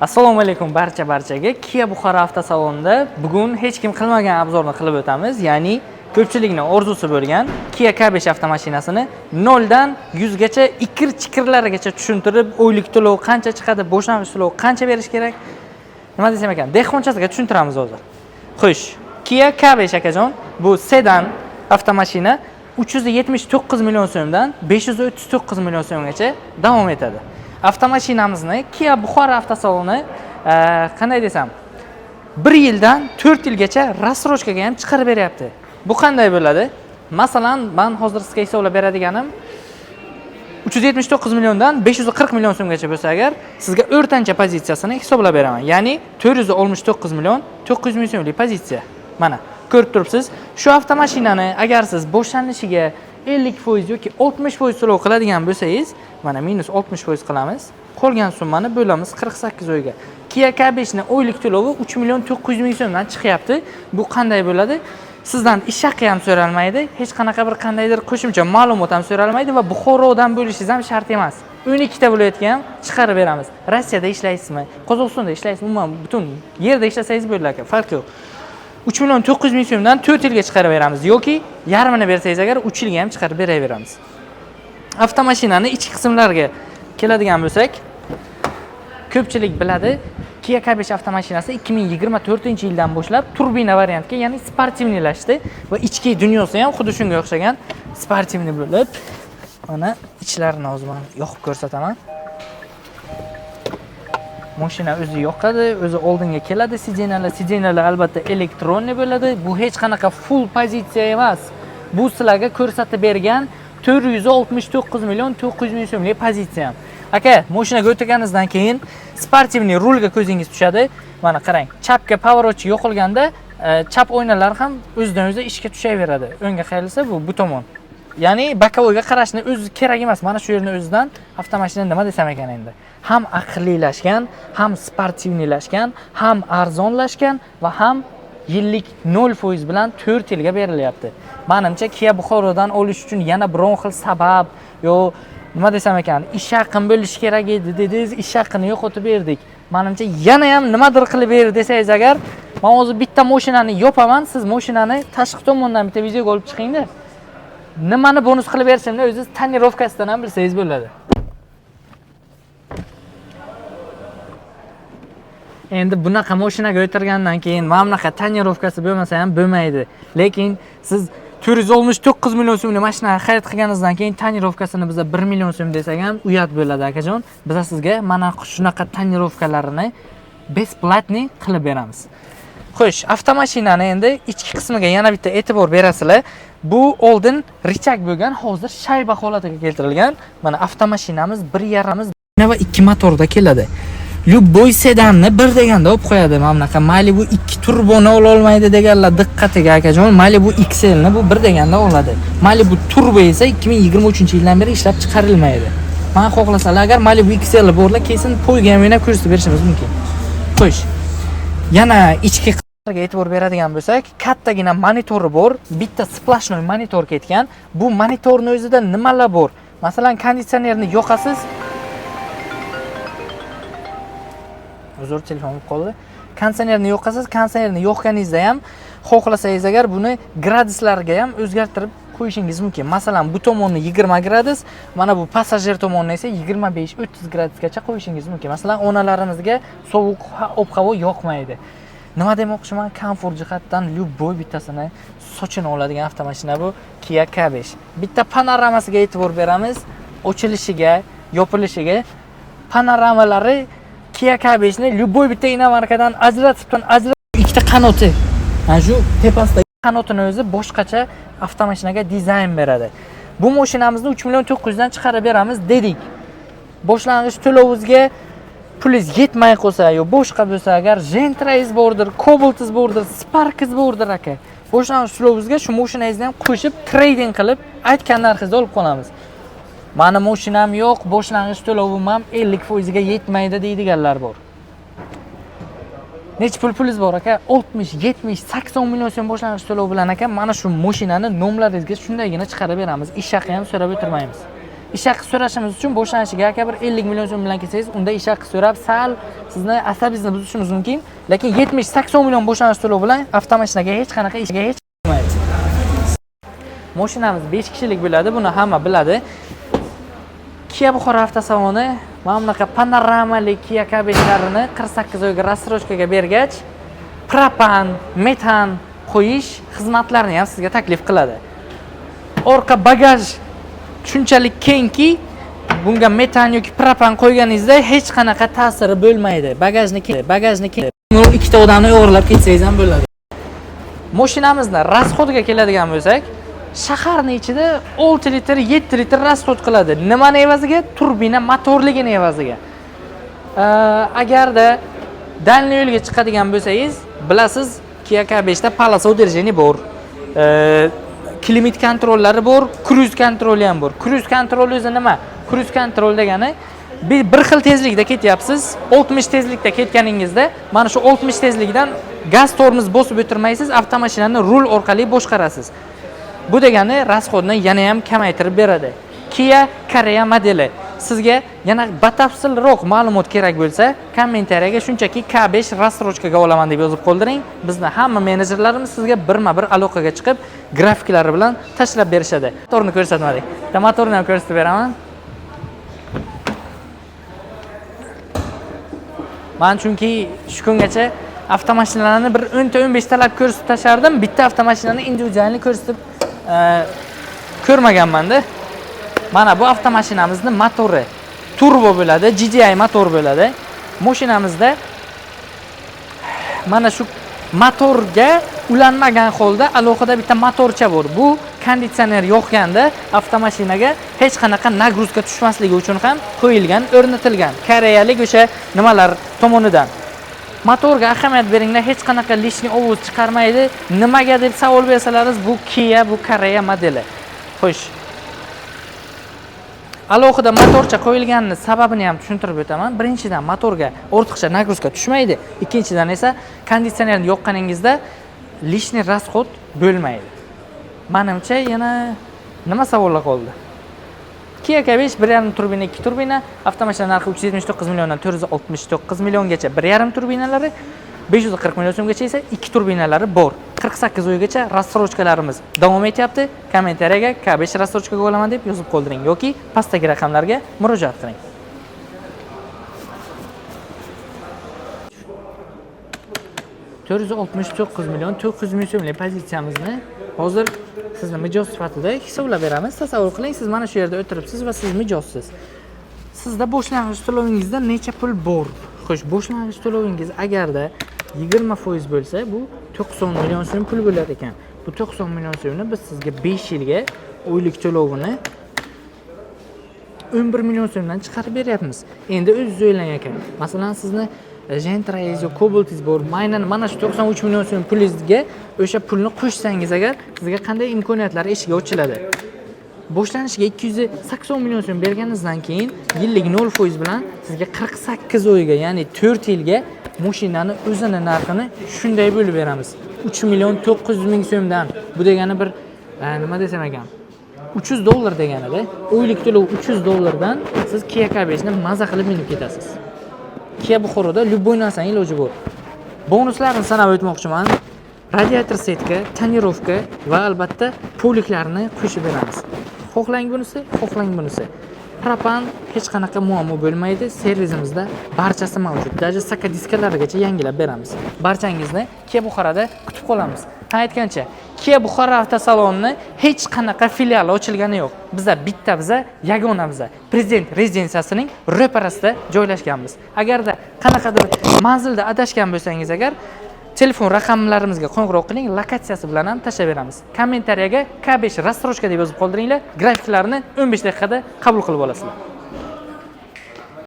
Assalomu alaykum barchaga. Kia Buxoro avtosalonida bugun hech kim qilmagan obzorni qilib o'tamiz. Ya'ni ko'pchilikning orzusi bo'lgan Kia K5 avtomashinasini 0 dan 100 gacha ikir-chikirlarigacha tushuntirib, oylik to'lov qancha chiqadi, boshlang'ich to'lov qancha berish kerak, nima desam ekan, dehqonchasiga tushuntiramiz hozir. Xo'sh, Kia K5 akajon, bu sedan avtomashina 379 million so'mdan 539 million so'mgacha davom etadi. Avtomashinamizni Kia Buxoro avtosaloni qanday desam, 1 yildan 4 yilgacha rassrochkaga ham chiqarib beryapti. Bu qanday bo'ladi? Masalan, men hozir sizga hisoblab beradiganim 379 milliondan 540 million so'mgacha bo'lsa agar, sizga o'rtancha pozitsiyasini hisoblab beraman. Ya'ni 469 million 900 ming so'mlik pozitsiya. Mana, ko'rib turibsiz. Shu avtomashinani agar siz boshlanishiga 50% yoki 60% to'lov qiladigan bo'lsangiz, mana minus 60% qilamiz. Qolgan summani bo'lamiz 48 oyga. Kia K5 ning oylik to'lovi 3 million 900 ming so'mdan chiqyapti. Bu qanday bo'ladi? Sizdan ish haqi ham so'ralmaydi, hech qanaqa bir qandaydir qo'shimcha ma'lumot ham so'ralmaydi va Buxorodan bo'lishingiz ham shart emas. 12 ta viloyatga ham chiqarib beramiz. Rossiyada ishlaysizmi, Qozog'istonda ishlaysizmi, umuman butun yerda ishlasangiz bo'ladi, farqi yo'q. 3 million 900 ming so'mdan 4 yilga chiqarib beramiz yoki yarmini bersangiz agar 3 yilga ham chiqarib beraveramiz. Avtomashinani ichki qismlariga keladigan bo'lsak, ko'pchilik biladi, Kia K5 avtomashinasi 2024-yildan boshlab turbina variantga, ya'ni sportivniylashdi va ichki dunyosi ham xuddi shunga o'xshagan sportivniy bo'lib, mana ichlarini hozir men yoqib ko'rsataman. Mashina o'zi yoqadi, o'zi oldinga keladi, sidinalar albatta elektronli bo'ladi. Bu hech qanaqa full pozitsiya emas. Bu sizlarga ko'rsatib bergan 469 million 900 ming so'mlik pozitsiya. Aka, mashinaga o'tganingizdan keyin sportivniy rulga ko'zingiz tushadi. Mana qarang, chapga pavorotchi yo'qolganda chap oynalar ham o'zidan o'zi ishga tushaveradi. O'ngga qayrilsa bu tomon. Ya'ni bokovoyga qarashni o'zi kerak emas. Mana shu yerni o'zidan avtomashina nima desam ekan endi. Ham aqllilashgan, ham sportivniylashgan, ham arzonlashgan va ham yillik 0% bilan 4 yilga berilyapti. Menimcha Kia Buxorodan olish uchun yana biron xil sabab yo nima desam ekan, ish haqim bo'lishi kerak edi dedingiz, ish haqini yo'qotib berdik. Menimcha yana ham nimadir qilib ber desangiz agar, men hozir bitta mashinani yopaman, siz mashinani tashqi tomondan bitta videoga olib chiqingda. Nimani bonus qilib berishimni o'zingiz tonirovkasidan ham bilsangiz bo'ladi. Endi bunaqa mashinaga o'tirgandan keyin mana bunaqa tonirovkasi bo'lmasa ham bo'lmaydi. Lekin siz 469 million so'mlik mashina xarid qilganingizdan keyin tonirovkasini biza 1 million so'm desak ham uyat bo'ladi akajon. Biz sizga mana shunaqa tonirovkalarini besplatniy qilib beramiz. Xo'sh, avtomashinani endi ichki qismiga yana bitta e'tibor berasizlar. Bu oldin richak bo'lgan, hozir shayba holatiga keltirilgan. Mana avtomashinamiz 1.5 va 2 motorda keladi. Любой sedanni bir deganda olib qo'yadi. Mana bunaqa Malibu 2 turboni ola olmaydi deganlar diqqatiga akajon. Malibu XL ni bu bir deganda oladi. Malibu turbo esa 2023-yildan beri ishlab chiqarilmaydi. Men xohlasalar agar Malibu XL borlar, kesin poyga ham yana ko'rsatib berishimiz mumkin. Xo'sh. Yana ichki qismlarga e'tibor beradigan bo'lsak, kattagina monitori bor, bitta splashnoy monitor ketgan. Bu monitorning o'zida nimalar bor? Masalan, konditsionerni yoqasiz. Uzr, telefon qoldi. Konditsionerni yoqasiz, konditsionerni yoqganingizda ham xohlasangiz agar buni graduslarga ham o'zgartirib qo'yishingiz mumkin. Masalan, bu tomonni 20 gradus, mana bu passajir tomonni esa 25-30 gradusgacha qo'yishingiz mumkin. Masalan, onalarimizga sovuq ob-havo yoqmaydi. Nima demoqchiman? Komfort jihatdan любой bittasini sochini oladigan avtomashina bu Kia K5. Bitta panoramasiga e'tibor beramiz. Ochilishiga, yopilishiga panoramalari Kia K5 ni любой bitta inomarkadan ajratib ikkita qanoti. Mana shu tepasidagi qanotini o'zi boshqacha avtomashinaga dizayn beradi. Bu mashinamizni 3 million 900 dan chiqarib beramiz dedik. Boshlang'ich to'lovingizga pulingiz yetmay qolsa yo boshqa bo'lsa agar Gentra'ingiz bordir, Cobalt'ingiz bordir, Spark'ingiz bordir aka. Boshlang'ich to'lovingizga shu mashinangizni ham qo'shib trading qilib aytgan narxingizda olib qolamiz. Mani mashinam yo'q, boshlang'ich to'lovim ham 50% ga yetmaydi deydiganlar bor. Nech pulingiz bor aka? 60, 70, 80 million so'm boshlang'ich to'lov bilan aka, mana shu mashinani nomlaringizga shundaygina chiqarib beramiz. Ish haqi ham so'rab o'tirmaymiz. ish haqi so'rashimiz uchun boshlanishiga aka bir 50 million so'm bilan kelsangiz, unda ish haqi so'rab sal sizni asabingizni buzishimiz mumkin, lekin 70-80 million boshlanish to'lovi bilan avtomashinaga hech qanaqa ishga hech qilmaydi. Mashinamiz 5 kishilik bo'ladi, buni hamma biladi. Kia Buxoro avtosaloni mana bunaqa panoramali Kia K5larini 48 oyga рассрочкаga bergach, propan, metan qo'yish xizmatlarini ham sizga taklif qiladi. Orqa bagaj shunchalik kengki, bunga metan yoki propan qo'yganingizda hech qanaqa ta'siri bo'lmaydi. Bagajni ikkita odamni o'g'irlab ketsangiz ham bo'ladi. Mashinamizni расходga keladigan bo'lsak, shaharning ichida 6 litr, 7 litr расход qiladi. Nimani evaziga? Turbina motorligini evaziga. Agarda dalniy yo'lga chiqadigan bo'lsangiz, bilasiz, Kia K5 da полоса удержания bor. Klimat kontrollari bor, cruise kontroli ham bor. Cruise kontrol o'zi nima? Cruise kontrol degani bir xil tezlikda ketyapsiz, 60 tezlikda ketganingizda, mana shu 60 tezlikdan gaz tormoz bosib o'tirmaysiz, avtomashinani rul orqali boshqarasiz. Bu degani расходni yana ham kamaytirib beradi. Kia Koreya modeli. Sizga yana batafsilroq ma'lumot kerak bo'lsa, kommentariyaga shunchaki K5 рассрочкаga olaman deb yozib qoldiring. Bizni hamma menejerlarimiz sizga birma-bir aloqaga chiqib, grafiklari bilan tashlab berishadi. Motorni ko'rsatmadik. Bitta motorni ham ko'rsatib beraman. Men chunki shu kungacha avtomashinalarni bir 10-15 talab ko'rsatib tashardim. Bitta avtomashinani individualni ko'rsatib ko'rmaganman-da. Mana bu avtomashinamizning motori turbo bo'ladi, GDI motor bo'ladi. Mashinamizda mana shu motorga ulanmagan holda alohida bitta motorcha bor. Bu konditsioner yo'qganda avtomashinaga hech qanaqa nagruzka tushmasligi uchun ham qo'yilgan, o'rnatilgan. Koreyalik o'sha nimalar tomonidan. Motorga ahamiyat beringlar, hech qanaqa lishni ovoz chiqarmaydi. Nimaga deb savol bersalaringiz, bu Kia, bu Koreya modeli. Xo'sh. Alohida motorcha qo'yilganini sababini ham tushuntirib o'taman. Birinchidan, motorga ortiqcha nagruzka tushmaydi. Ikkinchidan esa konditsionerni yoqqaningizda lishni расход bo'lmaydi. Menimcha yana nima savollar qoldi? Kia K5 1.5 turbina, 2 turbina, avtomashina narxi 379 milliondan 469 milliongacha 1.5 turbinalari, 540 million so'mgacha esa 2 turbinalari bor. 48 oygacha рассрочкаlarimiz davom etyapti. Kommentariyaga K5 рассрочкаga olaman deb yozib qoldiring yoki pastdagi raqamlarga murojaat qiling. $469 million 900 ming so'mlik pozitsiyamizni hozir sizni mijoz sifatida hisoblab beramiz. Tasavvur qiling, siz mana shu yerda o'tiribsiz va siz mijozsiz. Sizda boshlang'ich to'lovingizda necha pul bor? Xo'sh, boshlang'ich to'lovingiz agarda 20% bo'lsa, bu 90 million so'm pul bo'lar ekan. Bu 90 million so'mni biz sizga 5 yilga oylik to'lovini 11 million so'mdan chiqarib beryapmiz. Endi o'zingiz o'ylang ekan. Masalan, sizni Gentra'iz yoki Cobalt'iz bor. Mana shu 93 million so'm pulingizga o'sha pulni qo'shsangiz agar, sizga qanday imkoniyatlar eshigi ochiladi? Boshlanishiga 280 million so'm berganingizdan keyin yillik 0% bilan sizga 48 oyga, ya'ni 4 yilga mashinani o'zini narxini shunday bo'lib beramiz. 3 million 900 ming so'mdan. Bu degani bir nima desam ekan? $300 deganida, oylik to'lov $300dan siz Kia K5 ni maza qilib minib ketasiz. Kia Buxoroda любой narsaning iloji bor. Bonuslarni sanab o'tmoqchiman. Radiator setka, tonirovka va albatta poliklarni qo'shib beramiz. Xohlang bunisi, xohlang bunisi. Propan hech qanaqa muammo bo'lmaydi. Servisimizda barchasi mavjud. Даже saka diskalarigacha yangilab beramiz. Barchangizni Kia Buxoroda kutib qolamiz. Aytgancha, Kia Buxoro avtosalonini hech qanaqa filiali ochilgani yo'q. Biza bitta, biza yagona, biza Prezident rezidensiyasining ro'parasida joylashganmiz. Agarda qanaqadir manzilda adashgan bo'lsangiz agar, telefon raqamlarimizga qo'ng'iroq qiling, lokatsiyasi bilan ham tashlab beramiz. Kommentariyaga K5 рассрочка deb yozib qoldiringlar, grafiklarni 15 daqiqada qabul qilib olasizlar.